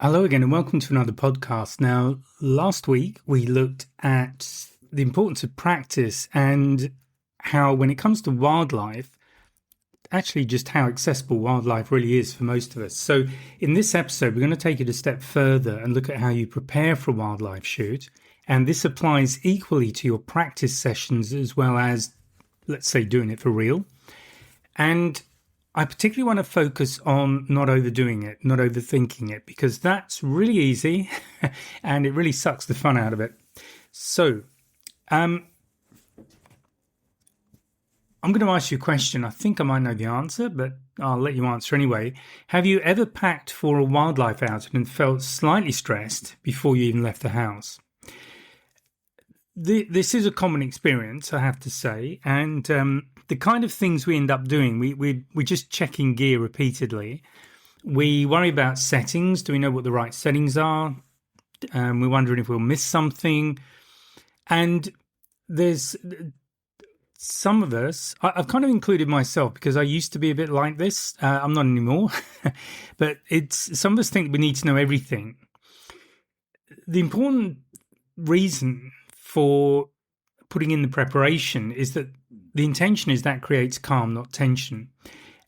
Hello again and welcome to another podcast. Now, last week we looked at the importance of practice and how when it comes to wildlife, actually just how accessible wildlife really is for most of us. So in this episode, we're going to take it a step further and look at how you prepare for a wildlife shoot. And this applies equally to your practice sessions as well as, let's say, doing it for real. And I particularly want to focus on not overdoing it, not overthinking it, because that's really easy and it really sucks the fun out of it. So, I'm going to ask you a question. I think I might know the answer, but I'll let you answer anyway. Have you ever packed for a wildlife outing and felt slightly stressed before you even left the house? This is a common experience, I have to say, and the kind of things we end up doing, we're just checking gear repeatedly. We worry about settings. Do we know what the right settings are? We're wondering if we'll miss something. And there's some of us, I've kind of included myself because I used to be a bit like this. I'm not anymore. But some of us think we need to know everything. The important reason for putting in the preparation is that the intention is that creates calm, not tension.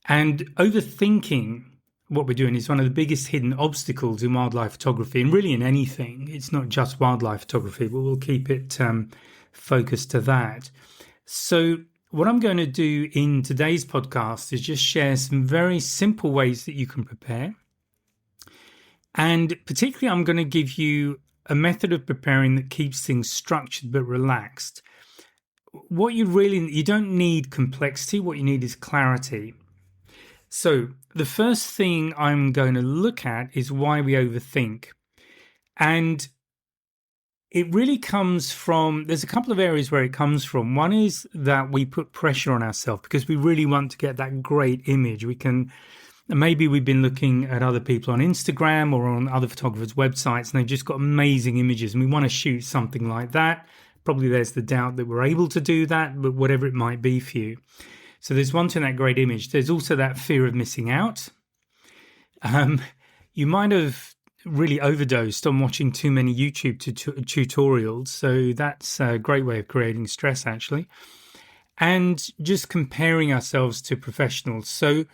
And overthinking what we're doing is one of the biggest hidden obstacles in wildlife photography and really in anything. It's not just wildlife photography, but we'll keep it focused to that. So what I'm going to do in today's podcast is just share some very simple ways that you can prepare. And particularly, I'm going to give you a method of preparing that keeps things structured but relaxed. What you don't need complexity. What you need is clarity. So the first thing I'm going to look at is why we overthink. And it really comes from, there's a couple of areas where it comes from. One is that we put pressure on ourselves because we really want to get that great image. Maybe we've been looking at other people on Instagram or on other photographers' websites and they've just got amazing images and we want to shoot something like that. Probably there's the doubt that we're able to do that, but whatever it might be for you. So there's one thing, that great image. There's also that fear of missing out. You might have really overdosed on watching too many YouTube tutorials. So that's a great way of creating stress, actually. And just comparing ourselves to professionals. So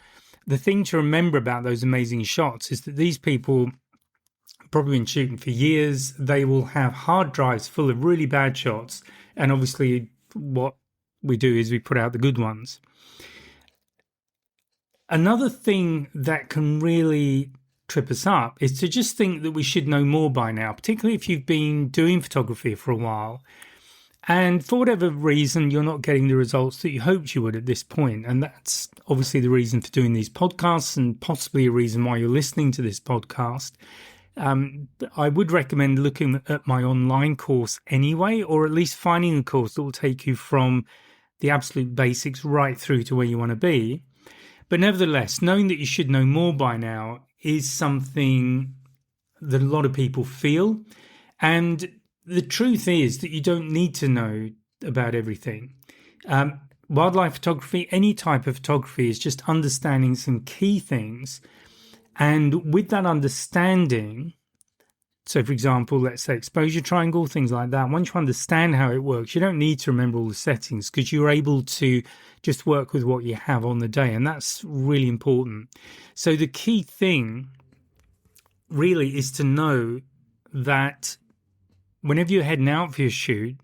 the thing to remember about those amazing shots is that these people probably been shooting for years. They will have hard drives full of really bad shots. And obviously what we do is we put out the good ones. Another thing that can really trip us up is to just think that we should know more by now, particularly if you've been doing photography for a while. And for whatever reason, you're not getting the results that you hoped you would at this point. And that's obviously the reason for doing these podcasts and possibly a reason why you're listening to this podcast. I would recommend looking at my online course anyway, or at least finding a course that will take you from the absolute basics right through to where you want to be. But nevertheless, knowing that you should know more by now is something that a lot of people feel. And the truth is that you don't need to know about everything. Wildlife photography, any type of photography, is just understanding some key things. And with that understanding, so for example, let's say exposure triangle, things like that, once you understand how it works, you don't need to remember all the settings because you're able to just work with what you have on the day. And that's really important. So the key thing really is to know that whenever you're heading out for your shoot,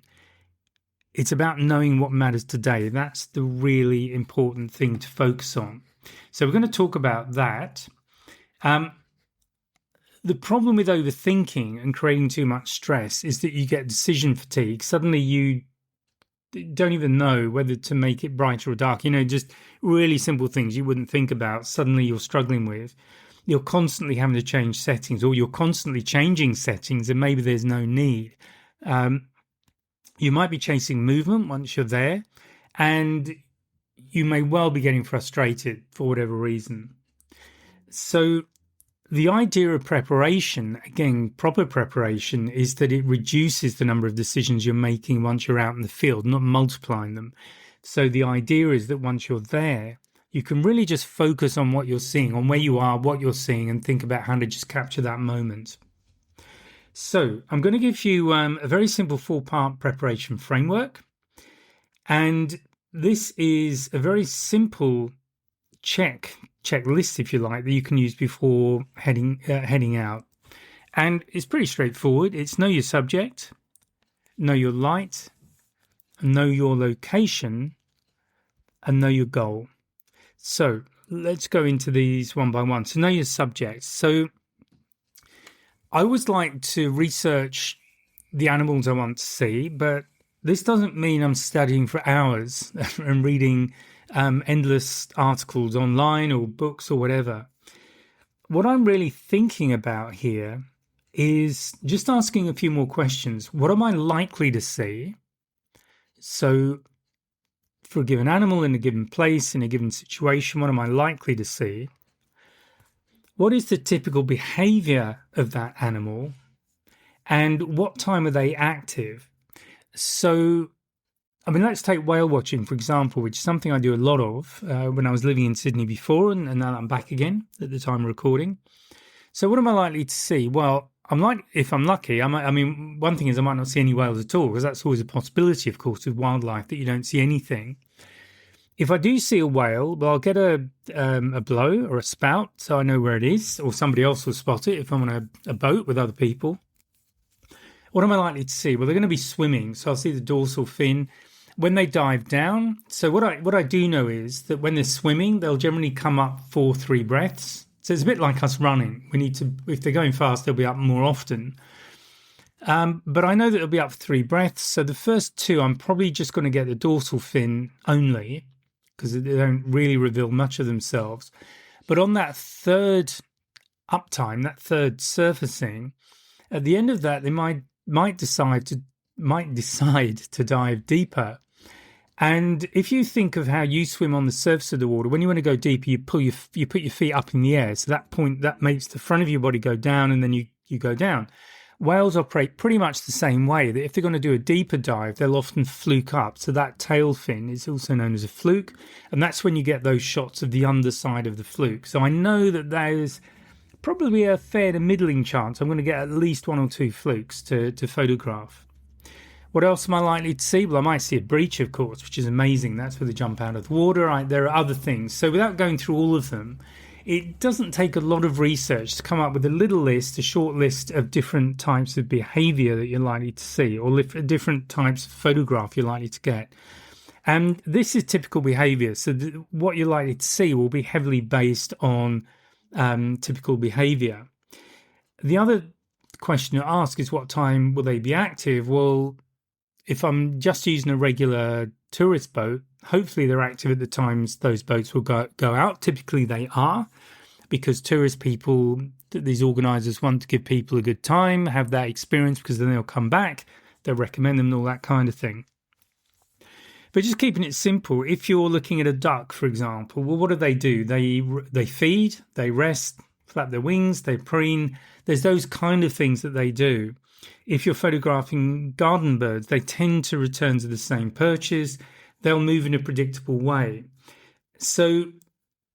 it's about knowing what matters today. That's the really important thing to focus on. So we're going to talk about that. The problem with overthinking and creating too much stress is that you get decision fatigue. Suddenly you don't even know whether to make it brighter or dark. Just really simple things you wouldn't think about. Suddenly you're struggling with. You're constantly having to change settings, or you're constantly changing settings and maybe there's no need. You might be chasing movement once you're there, and you may well be getting frustrated for whatever reason. So the idea of preparation, again, proper preparation, is that it reduces the number of decisions you're making once you're out in the field, not multiplying them. So the idea is that once you're there, you can really just focus on what you're seeing, on where you are, what you're seeing, and think about how to just capture that moment. So I'm going to give you a very simple 4-part preparation framework. And this is a very simple checklist, if you like, that you can use before heading out. And it's pretty straightforward. It's know your subject, know your light, know your location, and know your goal. So let's go into these one by one. So know your subject. So I always like to research the animals I want to see, but this doesn't mean I'm studying for hours and reading endless articles online or books or whatever. What I'm really thinking about here is just asking a few more questions. What am I likely to see? So for a given animal in a given place, in a given situation, what am I likely to see? What is the typical behavior of that animal? And what time are they active? So, I mean, let's take whale watching, for example, which is something I do a lot of when I was living in Sydney before, and now I'm back again at the time of recording. So what am I likely to see? Well, if I'm lucky, one thing is I might not see any whales at all, because that's always a possibility, of course, with wildlife, that you don't see anything. If I do see a whale, well, I'll get a blow or a spout, so I know where it is, or somebody else will spot it if I'm on a boat with other people. What am I likely to see? Well, they're going to be swimming, so I'll see the dorsal fin. When they dive down, so what I do know is that when they're swimming, they'll generally come up for 3 breaths. So it's a bit like us running. We need to, if they're going fast, they'll be up more often. But I know that it'll be up for 3 breaths. So the first 2, I'm probably just going to get the dorsal fin only, because they don't really reveal much of themselves. But on that third uptime, that third surfacing, at the end of that, they might decide to dive deeper. And if you think of how you swim on the surface of the water, when you want to go deeper, you put your feet up in the air. So that makes the front of your body go down, and then you go down. Whales operate pretty much the same way, that if they're going to do a deeper dive, they'll often fluke up. So that tail fin is also known as a fluke, and that's when you get those shots of the underside of the fluke. So I know that there's probably a fair to middling chance I'm going to get at least 1 or 2 flukes to photograph. What else am I likely to see? Well, I might see a breach, of course, which is amazing. That's where they jump out of the water. There are other things. So without going through all of them, it doesn't take a lot of research to come up with a short list of different types of behavior that you're likely to see, or different types of photograph you're likely to get. And this is typical behavior. So what you're likely to see will be heavily based on typical behavior. The other question to ask is, what time will they be active? Well, if I'm just using a regular tourist boat, hopefully they're active at the times those boats will go out. Typically they are, because tourist people, these organisers want to give people a good time, have that experience, because then they'll come back, they'll recommend them and all that kind of thing. But just keeping it simple, if you're looking at a duck, for example, well, what do? They feed, they rest, flap their wings, they preen. There's those kind of things that they do. If you're photographing garden birds, they tend to return to the same perches. They'll move in a predictable way. So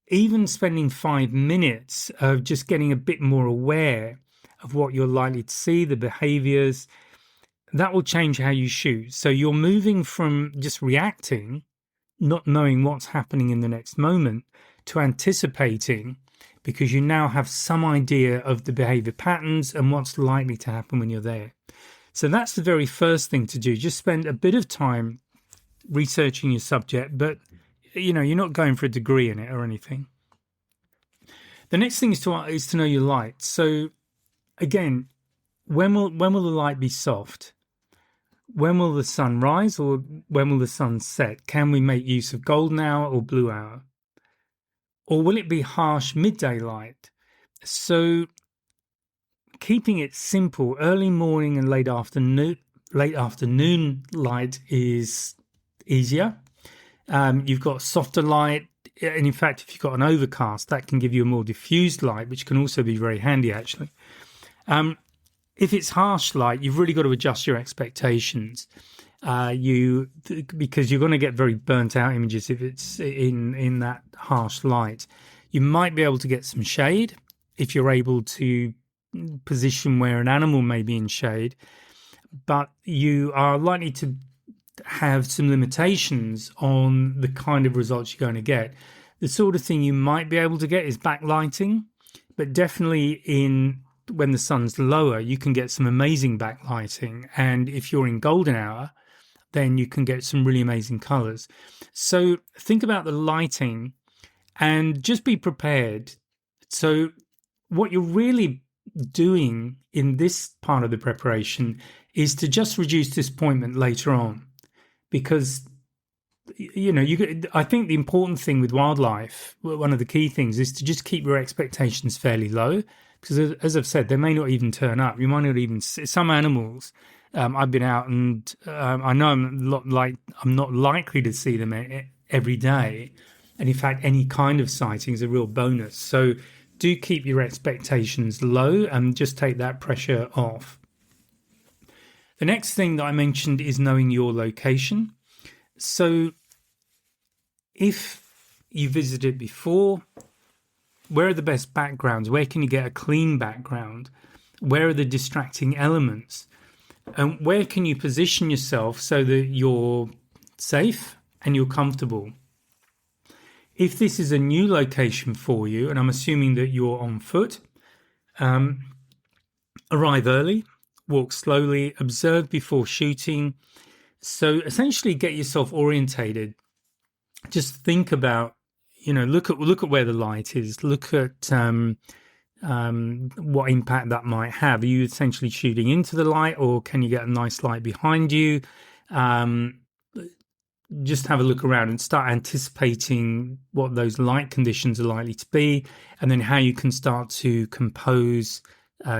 even spending 5 minutes of just getting a bit more aware of what you're likely to see, the behaviors, that will change how you shoot. So you're moving from just reacting, not knowing what's happening in the next moment, to anticipating, because you now have some idea of the behavior patterns and what's likely to happen when you're there. So that's the very first thing to do. Just spend a bit of time researching your subject, but you're not going for a degree in it or anything. The next thing is to know your light. So again, when will the light be soft? When will the sun rise, or when will the sun set? Can we make use of golden hour or blue hour? Or will it be harsh midday light? So keeping it simple, early morning and late afternoon light is easier. You've got softer light, and in fact, if you've got an overcast, that can give you a more diffused light, which can also be very handy, actually. If it's harsh light, you've really got to adjust your expectations. because you're going to get very burnt out images if it's in that harsh light. You might be able to get some shade if you're able to position where an animal may be in shade, but you are likely to have some limitations on the kind of results you're going to get. The sort of thing you might be able to get is backlighting, but definitely when the sun's lower, you can get some amazing backlighting. And if you're in golden hour, then you can get some really amazing colors. So think about the lighting and just be prepared. So what you're really doing in this part of the preparation is to just reduce disappointment later on, because I think the important thing with wildlife, one of the key things, is to just keep your expectations fairly low, because as I've said, they may not even turn up. You might not even see some animals. I've been out and I know I'm not likely to see them every day, and in fact, any kind of sighting is a real bonus. So do keep your expectations low and just take that pressure off. The next thing that I mentioned is knowing your location. So if you visited before, where are the best backgrounds? Where can you get a clean background? Where are the distracting elements? And where can you position yourself so that you're safe and you're comfortable? If this is a new location for you, and I'm assuming that you're on foot, arrive early, walk slowly, observe before shooting. So essentially get yourself orientated. Just think about, look at where the light is, look at what impact that might have. Are you essentially shooting into the light, or can you get a nice light behind you? Just have a look around and start anticipating what those light conditions are likely to be, and then how you can start to compose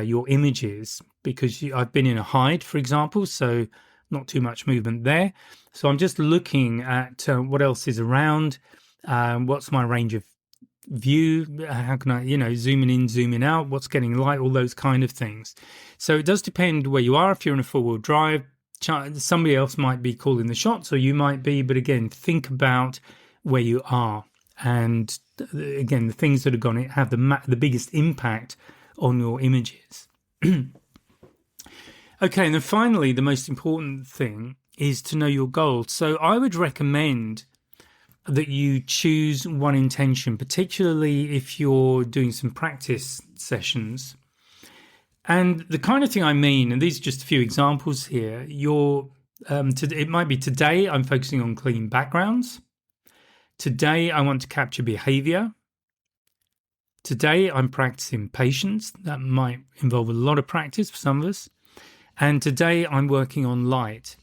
your images. Because I've been in a hide, for example, so not too much movement there. So I'm just looking at what else is around, what's my range of view, how can I, zooming in, zooming out, what's getting light, all those kind of things. So it does depend where you are. If you're in a four-wheel drive, somebody else might be calling the shots, or you might be, but again, think about where you are. And again, the things that are going to have the biggest impact on your images. Okay, and then finally, the most important thing is to know your goal. So I would recommend that you choose one intention, particularly if you're doing some practice sessions. And the kind of thing I mean, and these are just a few examples here, it might be today I'm focusing on clean backgrounds. Today I want to capture behavior. Today I'm practicing patience. That might involve a lot of practice for some of us. And today I'm working on light.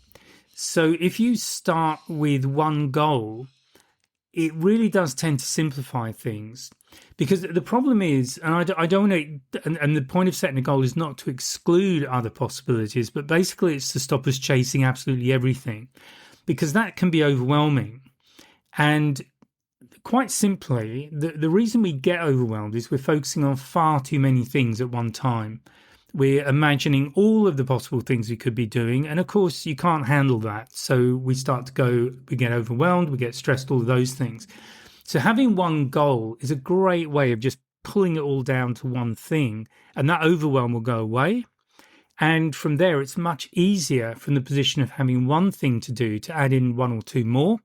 So if you start with one goal, it really does tend to simplify things. Because the problem is, and I don't want to, and the point of setting a goal is not to exclude other possibilities, but basically it's to stop us chasing absolutely everything, because that can be overwhelming. And quite simply, the reason we get overwhelmed is we're focusing on far too many things at one time. We're imagining all of the possible things we could be doing. And of course, you can't handle that. So we get overwhelmed, we get stressed, all of those things. So having one goal is a great way of just pulling it all down to one thing, and that overwhelm will go away. And from there, it's much easier from the position of having one thing to do to add in one or two more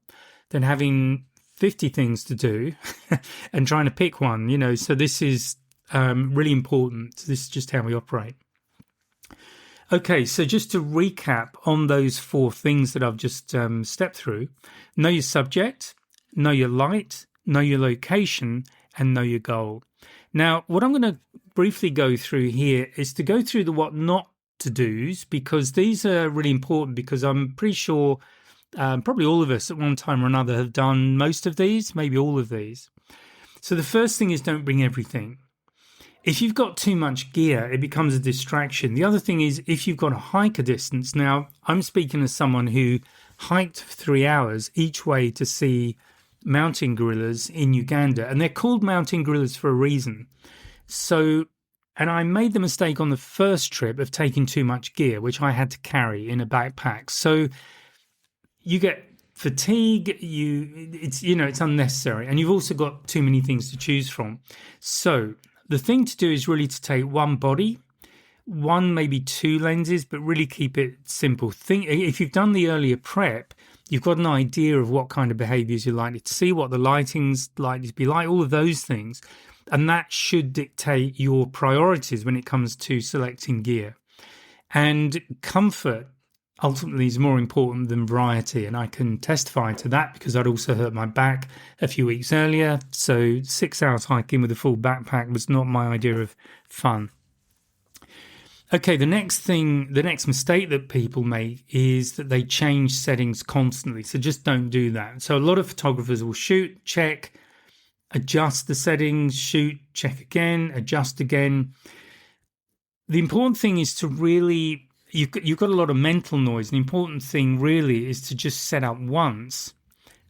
than having 50 things to do and trying to pick one, So this is really important. This is just how we operate. Okay, so just to recap on those four things that I've just stepped through: know your subject, know your light, know your location, and know your goal. Now, what I'm going to briefly go through here is to go through the what not to do's, because these are really important, because I'm pretty sure probably all of us at one time or another have done most of these, maybe all of these. So the first thing is, don't bring everything. If you've got too much gear, it becomes a distraction. The other thing is, if you've got to hike a distance, now I'm speaking as someone who hiked for 3 hours each way to see mountain gorillas in Uganda, and they're called mountain gorillas for a reason. So, and I made the mistake on the first trip of taking too much gear, which I had to carry in a backpack. So you get fatigue, it's unnecessary, and you've also got too many things to choose from. So the thing to do is really to take one body, one, maybe two lenses, but really keep it simple. Think if you've done the earlier prep, you've got an idea of what kind of behaviors you're likely to see, what the lighting's likely to be like, all of those things. And that should dictate your priorities when it comes to selecting gear. And comfort ultimately is more important than variety. And I can testify to that because I'd also hurt my back a few weeks earlier. So 6 hours hiking with a full backpack was not my idea of fun. Okay, the next mistake that people make is that they change settings constantly. So just don't do that. So a lot of photographers will shoot, check, adjust the settings, shoot, check again, adjust again. The important thing is to really, you've got a lot of mental noise. The important thing really is to just set up once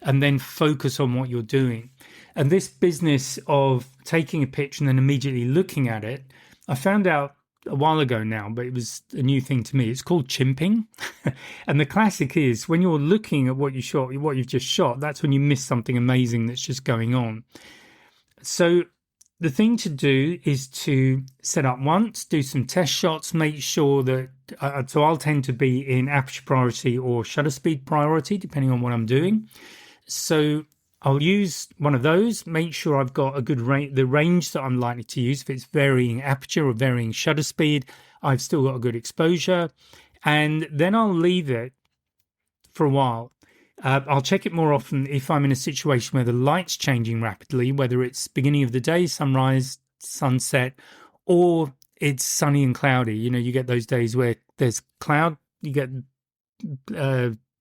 and then focus on what you're doing. And this business of taking a picture and then immediately looking at it, I found out a while ago now, but it was a new thing to me. It's called chimping. And the classic is when you're looking at what you've just shot, that's when you miss something amazing that's just going on. So the thing to do is to set up once, do some test shots, make sure that, so I'll tend to be in aperture priority or shutter speed priority, depending on what I'm doing. So I'll use one of those, make sure I've got a good the range that I'm likely to use. If it's varying aperture or varying shutter speed, I've still got a good exposure. And then I'll leave it for a while. I'll check it more often if I'm in a situation where the light's changing rapidly, whether it's beginning of the day, sunrise, sunset, or it's sunny and cloudy. You get those days where there's cloud, you get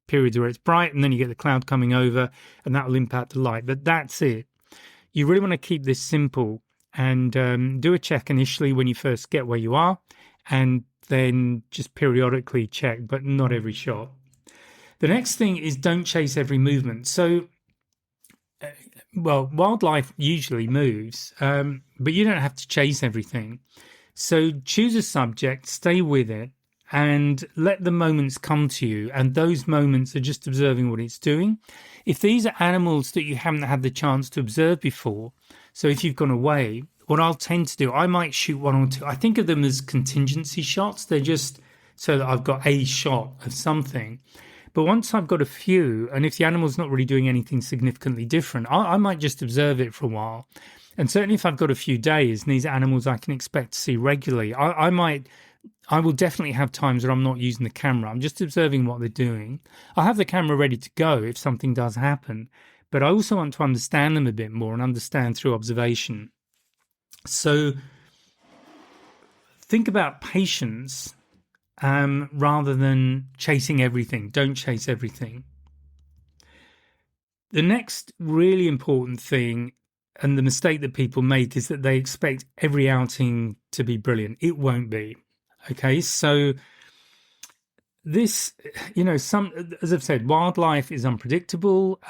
periods where it's bright, and then you get the cloud coming over, and that will impact the light. But that's it. You really want to keep this simple and do a check initially when you first get where you are, and then just periodically check, but not every shot. The next thing is don't chase every movement. So, wildlife usually moves, but you don't have to chase everything. So choose a subject, stay with it, and let the moments come to you. And those moments are just observing what it's doing. If these are animals that you haven't had the chance to observe before, so if you've gone away, what I'll tend to do, I might shoot one or two. I think of them as contingency shots. They're just so that I've got a shot of something. But once I've got a few, and if the animal's not really doing anything significantly different, I might just observe it for a while. And certainly if I've got a few days and these animals I can expect to see regularly, I will definitely have times where I'm not using the camera. I'm just observing what they're doing. I'll have the camera ready to go if something does happen. But I also want to understand them a bit more and understand through observation. So think about patience rather than chasing everything. Don't chase everything. The next really important thing, and the mistake that people make, is that they expect every outing to be brilliant. It won't be. Okay, so this, as I've said, wildlife is unpredictable.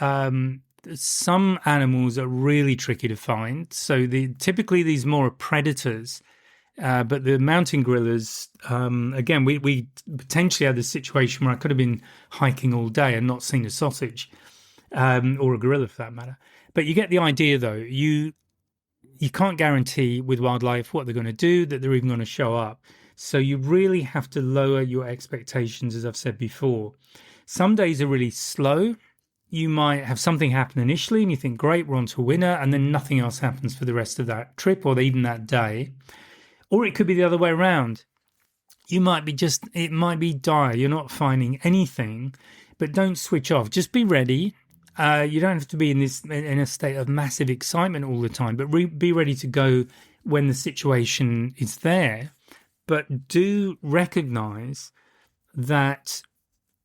Some animals are really tricky to find. So typically these more are predators. But the mountain gorillas, again, we potentially had a situation where I could have been hiking all day and not seen a sausage, or a gorilla for that matter. But you get the idea, though. You can't guarantee with wildlife what they're going to do, that they're even going to show up. So you really have to lower your expectations, as I've said before. Some days are really slow. You might have something happen initially and you think, great, we're on to a winner, and then nothing else happens for the rest of that trip or even that day. Or it could be the other way around. It might be dire. You're not finding anything, but don't switch off. Just be ready. You don't have to be in a state of massive excitement all the time, but be ready to go when the situation is there. But do recognize that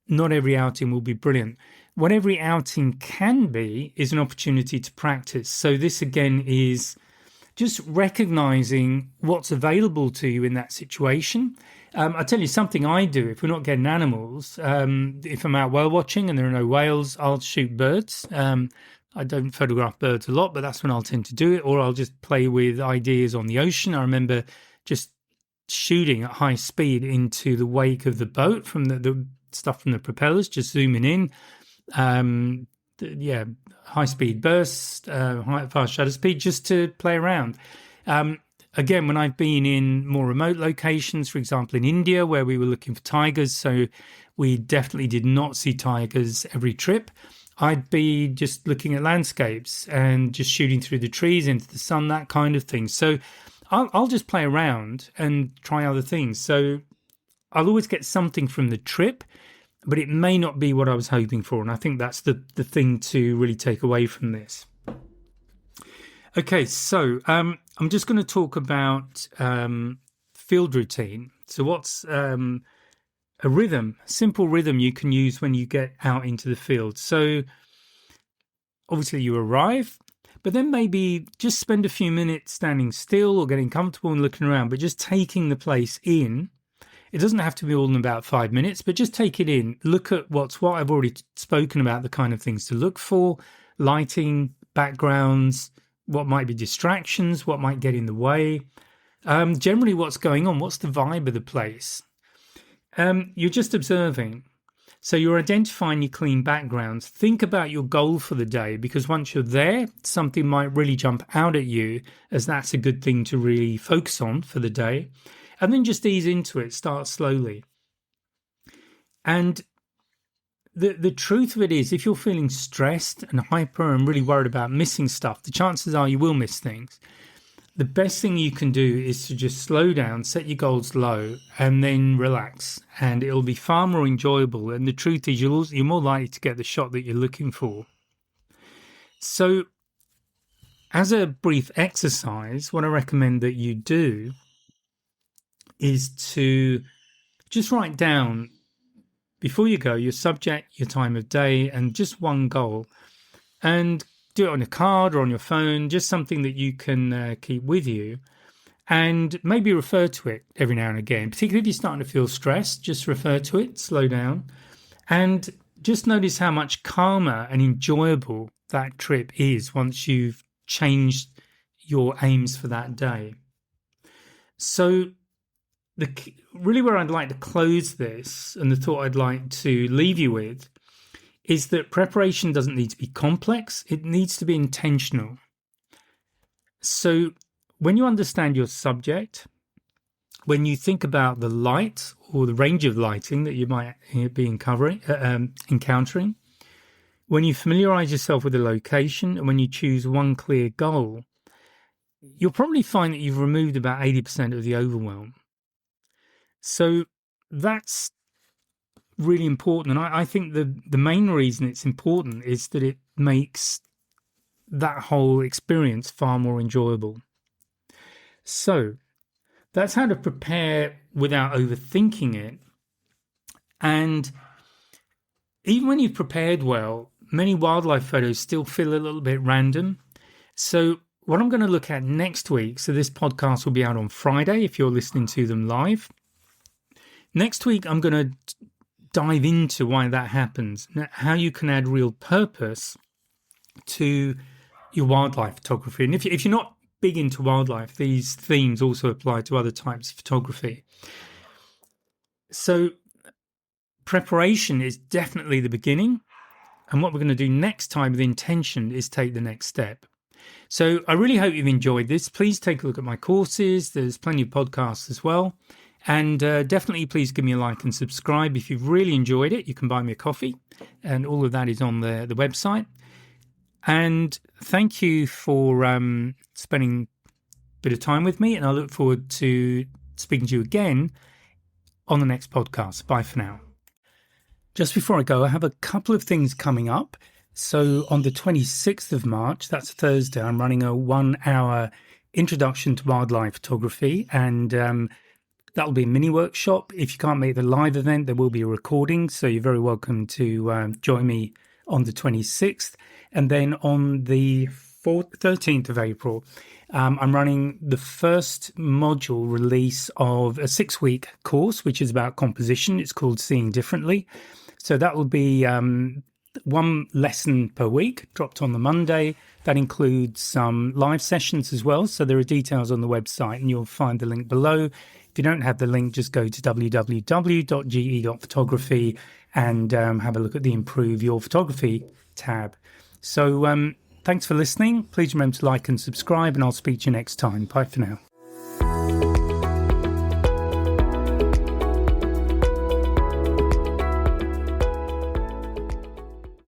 not every outing will be brilliant. What every outing can be is an opportunity to practice. So this again is just recognizing what's available to you in that situation. I'll tell you something I do if we're not getting animals. If I'm out whale watching and there are no whales, I'll shoot birds. I don't photograph birds a lot, but that's when I'll tend to do it. Or I'll just play with ideas on the ocean. I remember just shooting at high speed into the wake of the boat from the stuff from the propellers, just zooming in. Yeah, high-speed bursts, fast shutter speed, just to play around. Again, when I've been in more remote locations, for example, in India, where we were looking for tigers, so we definitely did not see tigers every trip, I'd be just looking at landscapes and just shooting through the trees into the sun, that kind of thing. So I'll just play around and try other things. So I'll always get something from the trip, but it may not be what I was hoping for. And I think that's the thing to really take away from this. Okay, so I'm just going to talk about field routine. So what's a rhythm, simple rhythm you can use when you get out into the field. So obviously you arrive, but then maybe just spend a few minutes standing still or getting comfortable and looking around, but just taking the place in. It doesn't have to be all in about 5 minutes, but just take it in. Look at what I've already spoken about, the kind of things to look for, lighting, backgrounds, what might be distractions, what might get in the way. Generally what's going on, what's the vibe of the place. You're just observing. So you're identifying your clean backgrounds. Think about your goal for the day, because once you're there, something might really jump out at you, as that's a good thing to really focus on for the day. And then just ease into it, start slowly. And the truth of it is, if you're feeling stressed and hyper and really worried about missing stuff, the chances are you will miss things. The best thing you can do is to just slow down, set your goals low, and then relax. And it'll be far more enjoyable. And the truth is, you're more likely to get the shot that you're looking for. So as a brief exercise, what I recommend that you do is to just write down, before you go, your subject, your time of day, and just one goal. And do it on a card or on your phone, just something that you can keep with you. And maybe refer to it every now and again. Particularly if you're starting to feel stressed, just refer to it, slow down. And just notice how much calmer and enjoyable that trip is once you've changed your aims for that day. So really where I'd like to close this, and the thought I'd like to leave you with, is that preparation doesn't need to be complex. It needs to be intentional. So when you understand your subject, when you think about the light or the range of lighting that you might be encountering, when you familiarize yourself with the location, and when you choose one clear goal, you'll probably find that you've removed about 80% of the overwhelm. So that's really important. And I think the main reason it's important is that it makes that whole experience far more enjoyable. So that's how to prepare without overthinking it. And even when you've prepared well, many wildlife photos still feel a little bit random. So what I'm going to look at next week, so this podcast will be out on Friday if you're listening to them live. Next week, I'm going to dive into why that happens, how you can add real purpose to your wildlife photography. And if you're not big into wildlife, these themes also apply to other types of photography. So preparation is definitely the beginning. And what we're going to do next time with intention is take the next step. So I really hope you've enjoyed this. Please take a look at my courses. There's plenty of podcasts as well. And definitely please give me a like and subscribe. If you've really enjoyed it, you can buy me a coffee. And all of that is on the website. And thank you for spending a bit of time with me. And I look forward to speaking to you again on the next podcast. Bye for now. Just before I go, I have a couple of things coming up. So on the 26th of March, that's Thursday, I'm running a 1-hour introduction to wildlife photography. And that'll be a mini workshop. If you can't make the live event, there will be a recording. So you're very welcome to join me on the 26th. And then on the 13th of April, I'm running the first module release of a 6-week course, which is about composition. It's called Seeing Differently. So that will be one lesson per week, dropped on the Monday. That includes some live sessions as well. So there are details on the website, and you'll find the link below. If you don't have the link, just go to www.ge.photography and have a look at the Improve Your Photography tab. So thanks for listening. Please remember to like and subscribe, and I'll speak to you next time. Bye for now.